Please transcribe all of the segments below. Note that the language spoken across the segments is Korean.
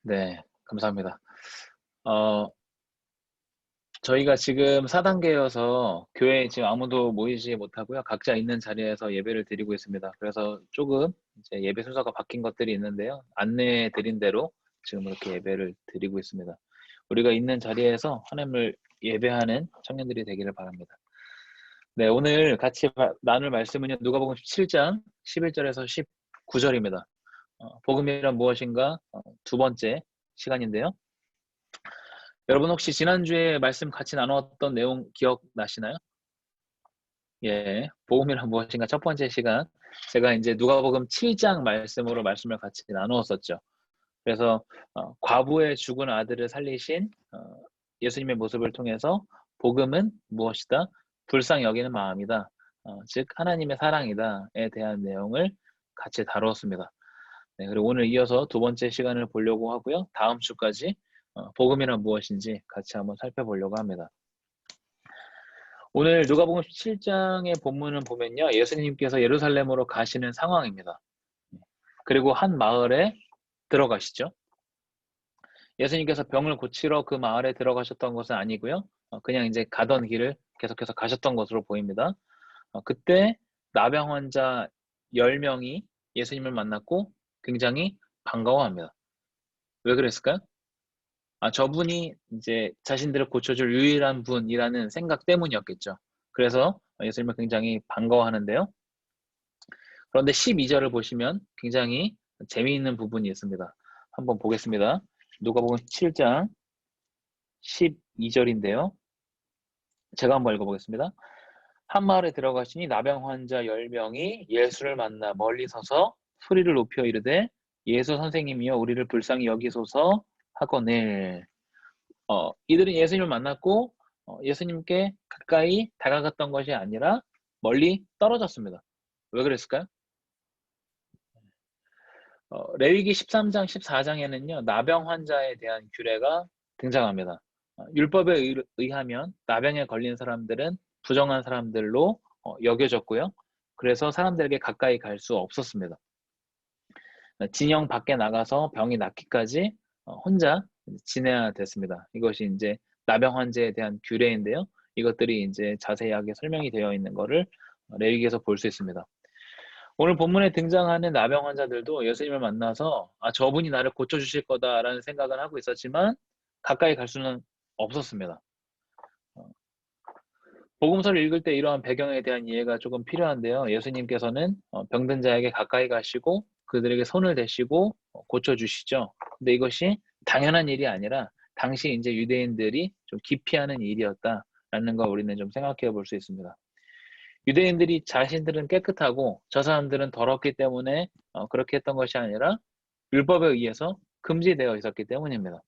네, 감사합니다. 어, 저희가 지금 4단계여서 교회에 지금 아무도 모이지 못하고요. 각자 있는 자리에서 예배를 드리고 있습니다. 그래서 조금 이제 예배 순서가 바뀐 것들이 있는데요. 안내해 드린 대로 지금 이렇게 예배를 드리고 있습니다. 우리가 있는 자리에서 하나님을 예배하는 청년들이 되기를 바랍니다. 네, 오늘 같이 나눌 말씀은요. 누가복음 17장 11절에서 19절입니다. 복음이란 무엇인가? 두 번째 시간인데요. 여러분 혹시 지난주에 말씀 같이 나눴던 내용 기억나시나요? 예, 복음이란 무엇인가 첫 번째 시간 제가 이제 누가복음 7장 말씀으로 말씀을 같이 나누었었죠. 그래서 과부의 죽은 아들을 살리신 예수님의 모습을 통해서 복음은 무엇이다? 불쌍히 여기는 마음이다. 즉 하나님의 사랑이다에 대한 내용을 같이 다루었습니다. 네, 그리고 오늘 이어서 두 번째 시간을 보려고 하고요. 다음 주까지 복음이란 무엇인지 같이 한번 살펴보려고 합니다. 오늘 누가복음 17장의 본문을 보면요. 예수님께서 예루살렘으로 가시는 상황입니다. 그리고 한 마을에 들어가시죠. 예수님께서 병을 고치러 그 마을에 들어가셨던 것은 아니고요. 그냥 이제 가던 길을 계속해서 가셨던 것으로 보입니다. 그때 나병 환자 10명이 예수님을 만났고 굉장히 반가워합니다. 왜 그랬을까요? 저분이 이제 자신들을 고쳐줄 유일한 분이라는 생각 때문이었겠죠. 그래서 예수님을 굉장히 반가워하는데요. 그런데 12절을 보시면 굉장히 재미있는 부분이 있습니다. 한번 보겠습니다. 누가복음 7장 12절인데요. 제가 한번 읽어보겠습니다. 한 마을에 들어가시니 나병 환자 10명이 예수를 만나 멀리 서서 소리를 높여 이르되 예수 선생님이여 우리를 불쌍히 여기소서 하거늘. 이들은 예수님을 만났고 예수님께 가까이 다가갔던 것이 아니라 멀리 떨어졌습니다. 왜 그랬을까요? 레위기 13장, 14장에는요, 나병 환자에 대한 규례가 등장합니다. 율법에 의하면 나병에 걸린 사람들은 부정한 사람들로 여겨졌고요. 그래서 사람들에게 가까이 갈 수 없었습니다. 진영 밖에 나가서 병이 낫기까지 혼자 지내야 됐습니다. 이것이 이제 나병 환자에 대한 규례인데요. 이것들이 이제 자세하게 설명이 되어 있는 것을 레위기에서 볼 수 있습니다. 오늘 본문에 등장하는 나병 환자들도 예수님을 만나서 저분이 나를 고쳐주실 거다라는 생각을 하고 있었지만 가까이 갈 수는 없었습니다. 복음서를 읽을 때 이러한 배경에 대한 이해가 조금 필요한데요. 예수님께서는 병든 자에게 가까이 가시고 그들에게 손을 대시고 고쳐주시죠. 근데 이것이 당연한 일이 아니라 당시 이제 유대인들이 좀 기피하는 일이었다라는 걸 우리는 좀 생각해 볼 수 있습니다. 유대인들이 자신들은 깨끗하고 저 사람들은 더럽기 때문에 그렇게 했던 것이 아니라 율법에 의해서 금지되어 있었기 때문입니다.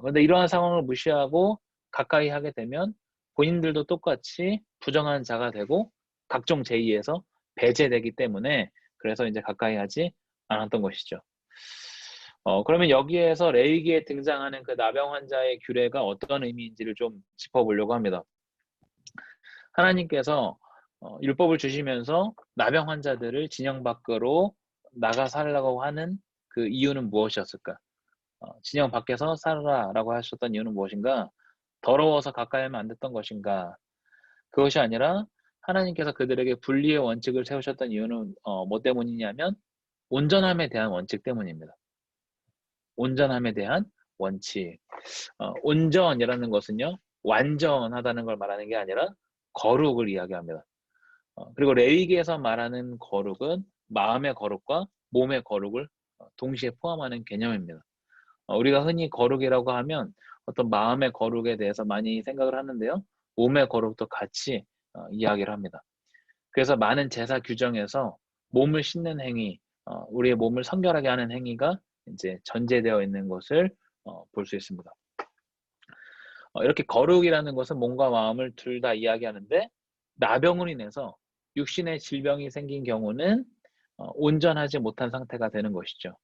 그런데 이러한 상황을 무시하고 가까이 하게 되면 본인들도 똑같이 부정한 자가 되고 각종 제의에서 배제되기 때문에 그래서 이제 가까이 하지 않았던 것이죠. 그러면 여기에서 레위기에 등장하는 그 나병 환자의 규례가 어떤 의미인지를 좀 짚어보려고 합니다. 하나님께서 율법을 주시면서 나병 환자들을 진영 밖으로 나가 살라고 하는 그 이유는 무엇이었을까? 진영 밖에서 살아라라고 하셨던 이유는 무엇인가? 더러워서 가까이 하면 안 됐던 것인가? 그것이 아니라 하나님께서 그들에게 분리의 원칙을 세우셨던 이유는 뭐 때문이냐면 온전함에 대한 원칙 때문입니다. 온전함에 대한 원칙. 온전이라는 것은요, 완전하다는 걸 말하는 게 아니라 거룩을 이야기합니다. 그리고 레위기에서 말하는 거룩은 마음의 거룩과 몸의 거룩을 동시에 포함하는 개념입니다. 우리가 흔히 거룩이라고 하면 어떤 마음의 거룩에 대해서 많이 생각을 하는데요. 몸의 거룩도 같이 이야기를 합니다. 그래서 많은 제사 규정에서 몸을 씻는 행위, 우리의 몸을 성결하게 하는 행위가 이제 전제되어 있는 것을 볼 수 있습니다. 이렇게 거룩이라는 것은 몸과 마음을 둘 다 이야기하는데 나병으로 인해서 육신의 질병이 생긴 경우는 온전하지 못한 상태가 되는 것이죠.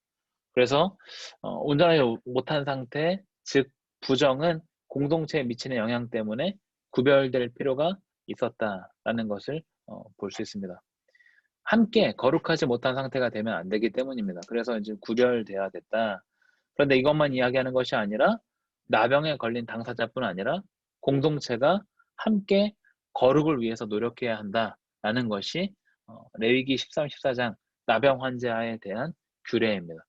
그래서 온전하지 못한 상태, 즉 부정은 공동체에 미치는 영향 때문에 구별될 필요가 있었다라는 것을 볼 수 있습니다. 함께 거룩하지 못한 상태가 되면 안 되기 때문입니다. 그래서 이제 구별돼야 됐다. 그런데 이것만 이야기하는 것이 아니라 나병에 걸린 당사자뿐 아니라 공동체가 함께 거룩을 위해서 노력해야 한다라는 것이 레위기 13, 14장 나병 환자에 대한 규례입니다.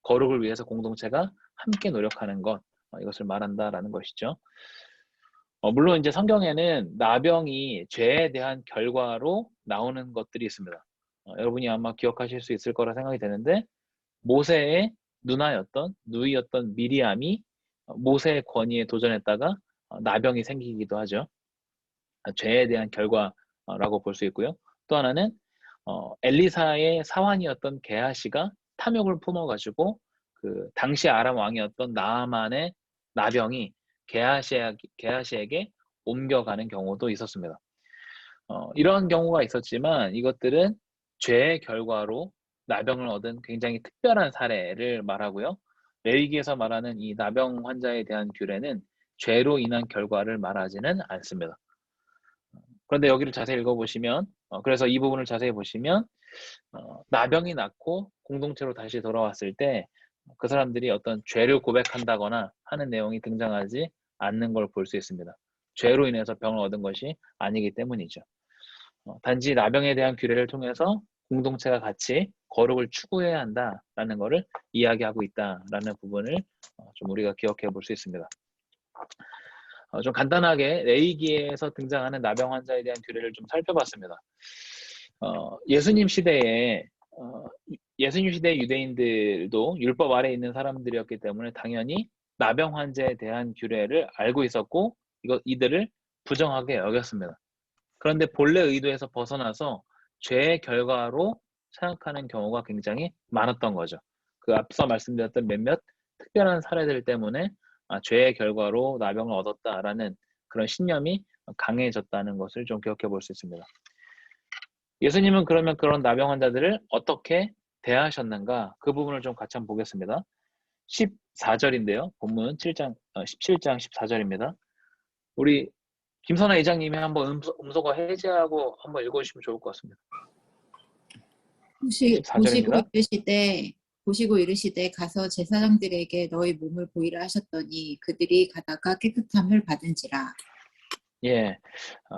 거룩을 위해서 공동체가 함께 노력하는 것, 이것을 말한다라는 것이죠. 물론 이제 성경에는 나병이 죄에 대한 결과로 나오는 것들이 있습니다. 여러분이 아마 기억하실 수 있을 거라 생각이 되는데 모세의 누이였던 미리암이 모세의 권위에 도전했다가 나병이 생기기도 하죠. 죄에 대한 결과라고 볼 수 있고요. 또 하나는 엘리사의 사환이었던 게하시가 탐욕을 품어가지고 그 당시 아람 왕이었던 나아만의 나병이 게하시에게 옮겨가는 경우도 있었습니다. 이런 경우가 있었지만 이것들은 죄의 결과로 나병을 얻은 굉장히 특별한 사례를 말하고요. 레위기에서 말하는 이 나병 환자에 대한 규례는 죄로 인한 결과를 말하지는 않습니다. 그런데 여기를 자세히 읽어보시면 그래서 이 부분을 자세히 보시면 나병이 낫고 공동체로 다시 돌아왔을 때 그 사람들이 어떤 죄를 고백한다거나 하는 내용이 등장하지 않는 걸 볼 수 있습니다. 죄로 인해서 병을 얻은 것이 아니기 때문이죠. 단지 나병에 대한 규례를 통해서 공동체가 같이 거룩을 추구해야 한다라는 것을 이야기하고 있다라는 부분을 좀 우리가 기억해 볼 수 있습니다. 좀 간단하게 레위기에서 등장하는 나병 환자에 대한 규례를 좀 살펴봤습니다. 예수님 시대의 유대인들도 율법 아래에 있는 사람들이었기 때문에 당연히 나병 환자에 대한 규례를 알고 있었고 이들을 부정하게 여겼습니다. 그런데 본래 의도에서 벗어나서 죄의 결과로 생각하는 경우가 굉장히 많았던 거죠. 그 앞서 말씀드렸던 몇몇 특별한 사례들 때문에 죄의 결과로 나병을 얻었다라는 그런 신념이 강해졌다는 것을 좀 기억해 볼 수 있습니다. 예수님은 그러면 그런 나병 환자들을 어떻게 대하셨는가? 그 부분을 좀 같이 한번 보겠습니다. 14절인데요. 본문 17장 14절입니다. 우리 김선아 이장님이 한번 음소거 해제하고 한번 읽어주시면 좋을 것 같습니다. 14절입니다. 보시고 이르시되 가서 제사장들에게 너희 몸을 보이라 하셨더니 그들이 가다가 깨끗함을 받은지라. 예,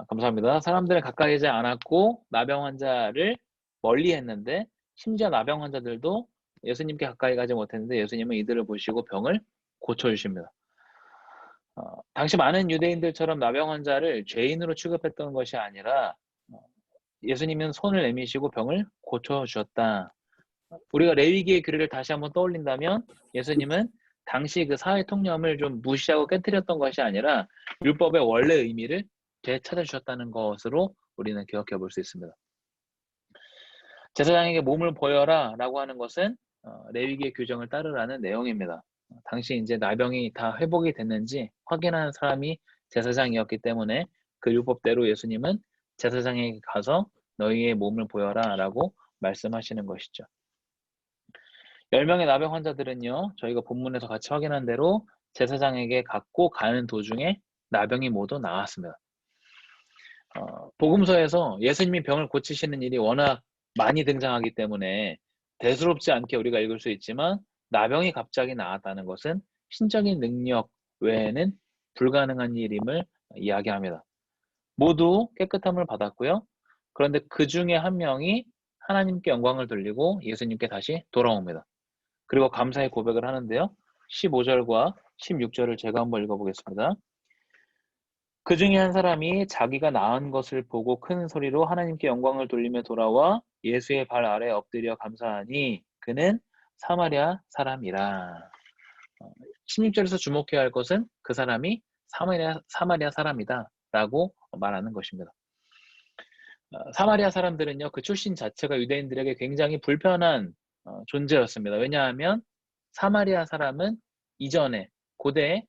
감사합니다. 사람들은 가까이 하지 않았고 나병 환자를 멀리 했는데 심지어 나병 환자들도 예수님께 가까이 가지 못했는데 예수님은 이들을 보시고 병을 고쳐주십니다. 당시 많은 유대인들처럼 나병 환자를 죄인으로 취급했던 것이 아니라 예수님은 손을 내미시고 병을 고쳐주셨다. 우리가 레위기의 규례를 다시 한번 떠올린다면 예수님은 당시 그 사회 통념을 좀 무시하고 깨뜨렸던 것이 아니라 율법의 원래 의미를 되찾아주셨다는 것으로 우리는 기억해 볼 수 있습니다. 제사장에게 몸을 보여라 라고 하는 것은 레위기의 규정을 따르라는 내용입니다. 당시 이제 나병이 다 회복이 됐는지 확인하는 사람이 제사장이었기 때문에 그 율법대로 예수님은 제사장에게 가서 너희의 몸을 보여라 라고 말씀하시는 것이죠. 10명의 나병 환자들은요, 저희가 본문에서 같이 확인한 대로 제사장에게 갖고 가는 도중에 나병이 모두 나았습니다. 복음서에서 예수님이 병을 고치시는 일이 워낙 많이 등장하기 때문에 대수롭지 않게 우리가 읽을 수 있지만 나병이 갑자기 나았다는 것은 신적인 능력 외에는 불가능한 일임을 이야기합니다. 모두 깨끗함을 받았고요. 그런데 그 중에 한 명이 하나님께 영광을 돌리고 예수님께 다시 돌아옵니다. 그리고 감사의 고백을 하는데요. 15절과 16절을 제가 한번 읽어보겠습니다. 그 중에 한 사람이 자기가 나은 것을 보고 큰 소리로 하나님께 영광을 돌리며 돌아와 예수의 발 아래 엎드려 감사하니 그는 사마리아 사람이라. 16절에서 주목해야 할 것은 그 사람이 사마리아 사람이다 라고 말하는 것입니다. 사마리아 사람들은요, 그 출신 자체가 유대인들에게 굉장히 불편한 존재였습니다. 왜냐하면 사마리아 사람은 이전에 고대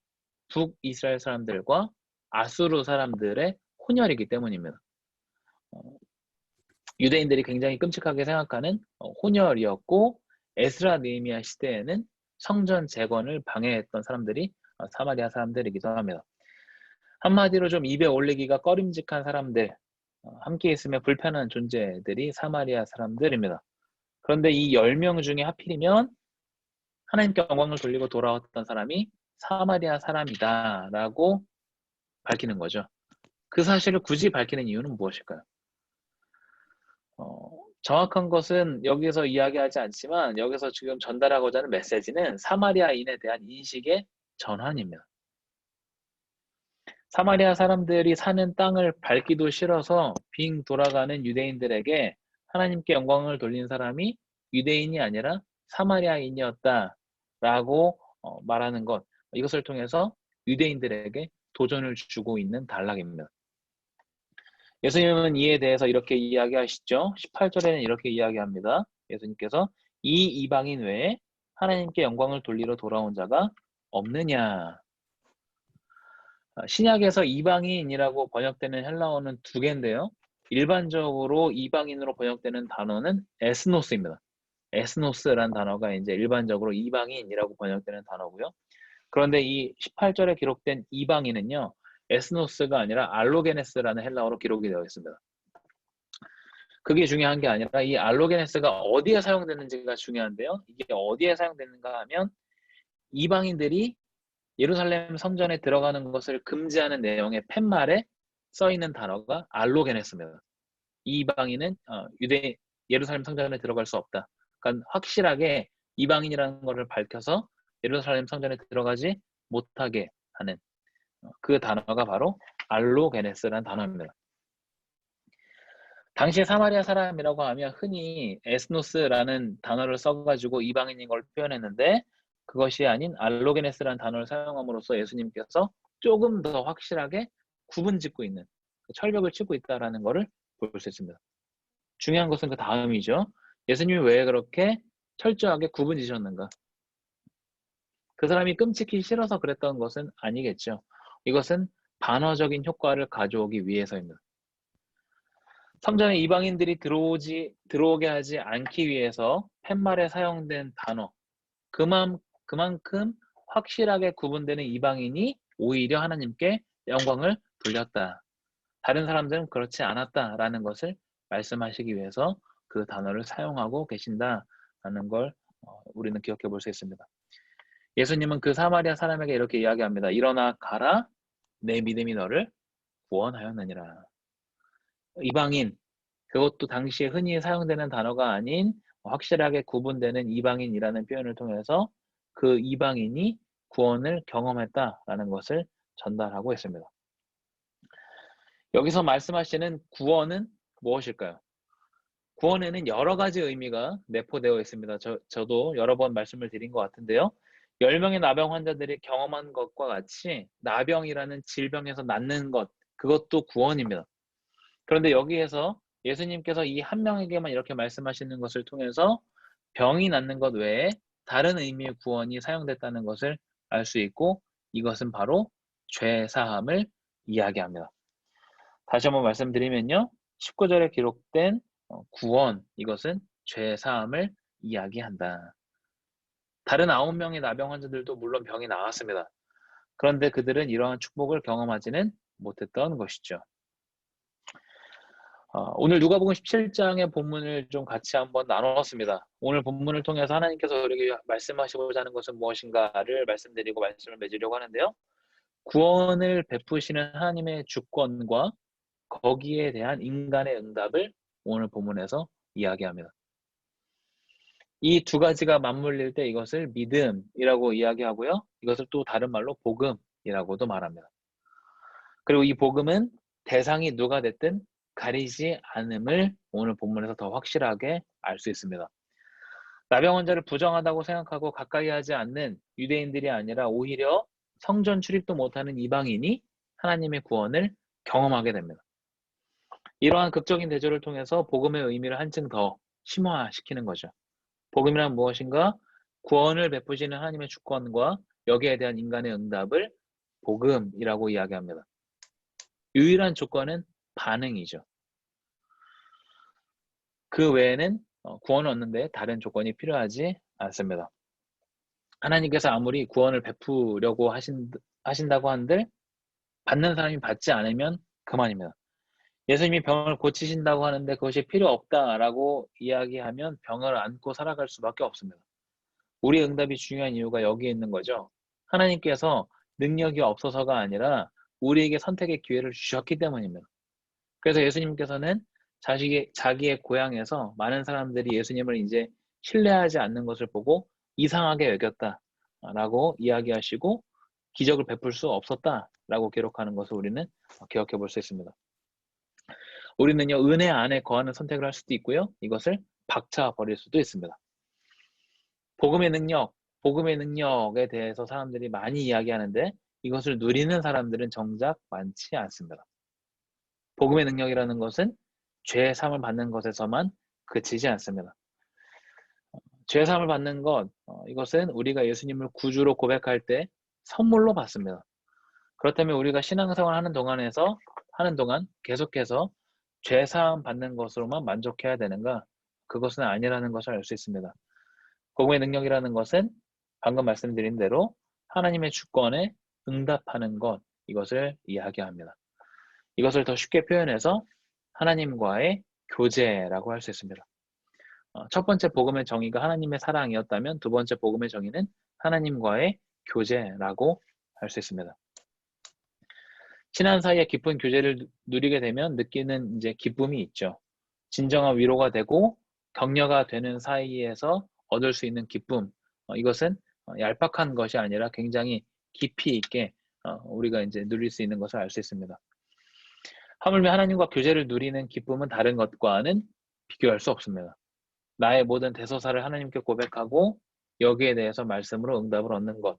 북이스라엘 사람들과 아수르 사람들의 혼혈이기 때문입니다. 유대인들이 굉장히 끔찍하게 생각하는 혼혈이었고 에스라 느헤미야 시대에는 성전 재건을 방해했던 사람들이 사마리아 사람들이기도 합니다. 한마디로 좀 입에 올리기가 꺼림직한 사람들, 함께 있으면 불편한 존재들이 사마리아 사람들입니다. 그런데 이 10명 중에 하필이면 하나님께 영광을 돌리고 돌아왔던 사람이 사마리아 사람이다라고 밝히는 거죠. 그 사실을 굳이 밝히는 이유는 무엇일까요? 정확한 것은 여기서 이야기하지 않지만 여기서 지금 전달하고자 하는 메시지는 사마리아인에 대한 인식의 전환입니다. 사마리아 사람들이 사는 땅을 밟기도 싫어서 빙 돌아가는 유대인들에게 하나님께 영광을 돌린 사람이 유대인이 아니라 사마리아인이었다라고 말하는 것, 이것을 통해서 유대인들에게 도전을 주고 있는 단락입니다. 예수님은 이에 대해서 이렇게 이야기하시죠. 18절에는 이렇게 이야기합니다. 예수님께서 이 이방인 외에 하나님께 영광을 돌리러 돌아온 자가 없느냐. 신약에서 이방인이라고 번역되는 헬라어는 두 개인데요. 일반적으로 이방인으로 번역되는 단어는 에스노스입니다. 에스노스라는 단어가 이제 일반적으로 이방인이라고 번역되는 단어고요. 그런데 이 18절에 기록된 이방인은요, 에스노스가 아니라 알로게네스라는 헬라어로 기록이 되어 있습니다. 그게 중요한 게 아니라 이 알로게네스가 어디에 사용되는지가 중요한데요. 이게 어디에 사용되는가 하면 이방인들이 예루살렘 성전에 들어가는 것을 금지하는 내용의 팻말에 써 있는 단어가 알로게네스입니다. 이 이방인은 예루살렘 성전에 들어갈 수 없다. 그러니까 확실하게 이방인이라는 것을 밝혀서 예루살렘 성전에 들어가지 못하게 하는 그 단어가 바로 알로게네스라는 단어입니다. 당시 사마리아 사람이라고 하면 흔히 에스노스라는 단어를 써가지고 이방인인 걸 표현했는데 그것이 아닌 알로게네스라는 단어를 사용함으로써 예수님께서 조금 더 확실하게 구분짓고 있는, 철벽을 치고 있다는 것을 볼 수 있습니다. 중요한 것은 그 다음이죠. 예수님이 왜 그렇게 철저하게 구분지셨는가? 그 사람이 끔찍히 싫어서 그랬던 것은 아니겠죠. 이것은 반어적인 효과를 가져오기 위해서입니다. 성전에 이방인들이 들어오게 하지 않기 위해서 팻말에 사용된 단어, 그만큼 확실하게 구분되는 이방인이 오히려 하나님께 영광을 돌렸다. 다른 사람들은 그렇지 않았다라는 것을 말씀하시기 위해서 그 단어를 사용하고 계신다라는 걸 우리는 기억해 볼 수 있습니다. 예수님은 그 사마리아 사람에게 이렇게 이야기합니다. 일어나 가라, 내 믿음이 너를 구원하였느니라. 이방인, 그것도 당시에 흔히 사용되는 단어가 아닌 확실하게 구분되는 이방인이라는 표현을 통해서 그 이방인이 구원을 경험했다라는 것을 전달하고 있습니다. 여기서 말씀하시는 구원은 무엇일까요? 구원에는 여러 가지 의미가 내포되어 있습니다. 저도 여러 번 말씀을 드린 것 같은데요. 10명의 나병 환자들이 경험한 것과 같이 나병이라는 질병에서 낫는 것, 그것도 구원입니다. 그런데 여기에서 예수님께서 이 한 명에게만 이렇게 말씀하시는 것을 통해서 병이 낫는 것 외에 다른 의미의 구원이 사용됐다는 것을 알 수 있고 이것은 바로 죄 사함을 이야기합니다. 다시 한번 말씀드리면요. 19절에 기록된 구원, 이것은 죄 사함을 이야기한다. 다른 9명의 나병 환자들도 물론 병이 나았습니다. 그런데 그들은 이러한 축복을 경험하지는 못했던 것이죠. 오늘 누가복음 17장의 본문을 좀 같이 한번 나눴습니다. 오늘 본문을 통해서 하나님께서 우리에게 말씀하시고자 하는 것은 무엇인가를 말씀드리고 말씀을 맺으려고 하는데요. 구원을 베푸시는 하나님의 주권과 거기에 대한 인간의 응답을 오늘 본문에서 이야기합니다. 이 두 가지가 맞물릴 때 이것을 믿음이라고 이야기하고요. 이것을 또 다른 말로 복음이라고도 말합니다. 그리고 이 복음은 대상이 누가 됐든 가리지 않음을 오늘 본문에서 더 확실하게 알 수 있습니다. 나병 환자를 부정하다고 생각하고 가까이 하지 않는 유대인들이 아니라 오히려 성전 출입도 못하는 이방인이 하나님의 구원을 경험하게 됩니다. 이러한 극적인 대조를 통해서 복음의 의미를 한층 더 심화시키는 거죠. 복음이란 무엇인가? 구원을 베푸시는 하나님의 주권과 여기에 대한 인간의 응답을 복음이라고 이야기합니다. 유일한 조건은 반응이죠. 그 외에는 구원을 얻는데 다른 조건이 필요하지 않습니다. 하나님께서 아무리 구원을 베푸려고 하신다고 한들 받는 사람이 받지 않으면 그만입니다. 예수님이 병을 고치신다고 하는데 그것이 필요 없다라고 이야기하면 병을 안고 살아갈 수밖에 없습니다. 우리의 응답이 중요한 이유가 여기에 있는 거죠. 하나님께서 능력이 없어서가 아니라 우리에게 선택의 기회를 주셨기 때문입니다. 그래서 예수님께서는 자기의 고향에서 많은 사람들이 예수님을 이제 신뢰하지 않는 것을 보고 이상하게 여겼다라고 이야기하시고 기적을 베풀 수 없었다라고 기록하는 것을 우리는 기억해 볼 수 있습니다. 우리는요, 은혜 안에 거하는 선택을 할 수도 있고요, 이것을 박차버릴 수도 있습니다. 복음의 능력에 대해서 사람들이 많이 이야기하는데 이것을 누리는 사람들은 정작 많지 않습니다. 복음의 능력이라는 것은 죄의 사함을 받는 것에서만 그치지 않습니다. 죄의 사함을 받는 것, 이것은 우리가 예수님을 구주로 고백할 때 선물로 받습니다. 그렇다면 우리가 신앙생활 하는 동안 계속해서 죄 사함 받는 것으로만 만족해야 되는가? 그것은 아니라는 것을 알 수 있습니다. 복음의 능력이라는 것은 방금 말씀드린 대로 하나님의 주권에 응답하는 것, 이것을 이야기합니다. 이것을 더 쉽게 표현해서 하나님과의 교제라고 할 수 있습니다. 첫 번째 복음의 정의가 하나님의 사랑이었다면 두 번째 복음의 정의는 하나님과의 교제라고 할 수 있습니다. 친한 사이에 깊은 교제를 누리게 되면 느끼는 이제 기쁨이 있죠. 진정한 위로가 되고 격려가 되는 사이에서 얻을 수 있는 기쁨, 이것은 얄팍한 것이 아니라 굉장히 깊이 있게 우리가 이제 누릴 수 있는 것을 알 수 있습니다. 하물며 하나님과 교제를 누리는 기쁨은 다른 것과는 비교할 수 없습니다. 나의 모든 대소사를 하나님께 고백하고 여기에 대해서 말씀으로 응답을 얻는 것,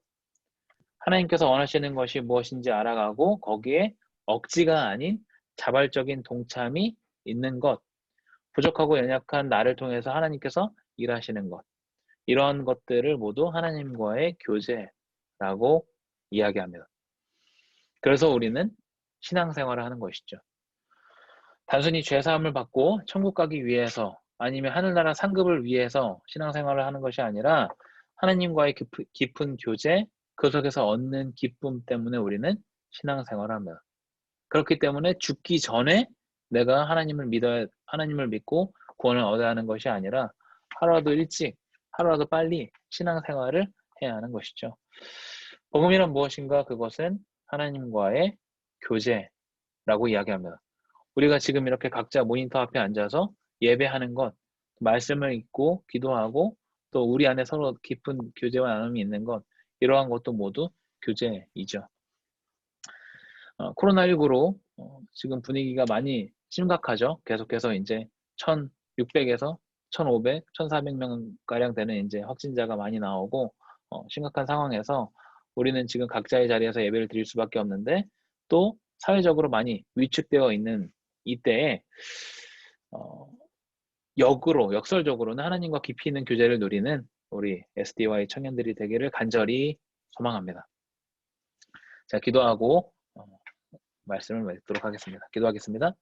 하나님께서 원하시는 것이 무엇인지 알아가고 거기에 억지가 아닌 자발적인 동참이 있는 것, 부족하고 연약한 나를 통해서 하나님께서 일하시는 것, 이러한 것들을 모두 하나님과의 교제라고 이야기합니다. 그래서 우리는 신앙생활을 하는 것이죠. 단순히 죄사함을 받고 천국 가기 위해서 아니면 하늘나라 상급을 위해서 신앙생활을 하는 것이 아니라 하나님과의 깊은 교제, 그 속에서 얻는 기쁨 때문에 우리는 신앙생활을 합니다. 그렇기 때문에 죽기 전에 내가 하나님을 믿고 구원을 얻어야 하는 것이 아니라 하루라도 일찍, 하루라도 빨리 신앙생활을 해야 하는 것이죠. 복음이란 무엇인가? 그것은 하나님과의 교제라고 이야기합니다. 우리가 지금 이렇게 각자 모니터 앞에 앉아서 예배하는 것, 말씀을 읽고 기도하고 또 우리 안에 서로 깊은 교제와 나눔이 있는 것, 이러한 것도 모두 교제이죠. 코로나19로 지금 분위기가 많이 심각하죠. 계속해서 이제 1,600에서 1,500, 1,400명 가량 되는 이제 확진자가 많이 나오고 심각한 상황에서 우리는 지금 각자의 자리에서 예배를 드릴 수밖에 없는데 또 사회적으로 많이 위축되어 있는 이때에 역설적으로는 하나님과 깊이 있는 교제를 누리는 우리 SDY 청년들이 되기를 간절히 소망합니다. 자, 기도하고 말씀을 맺도록 하겠습니다. 기도하겠습니다.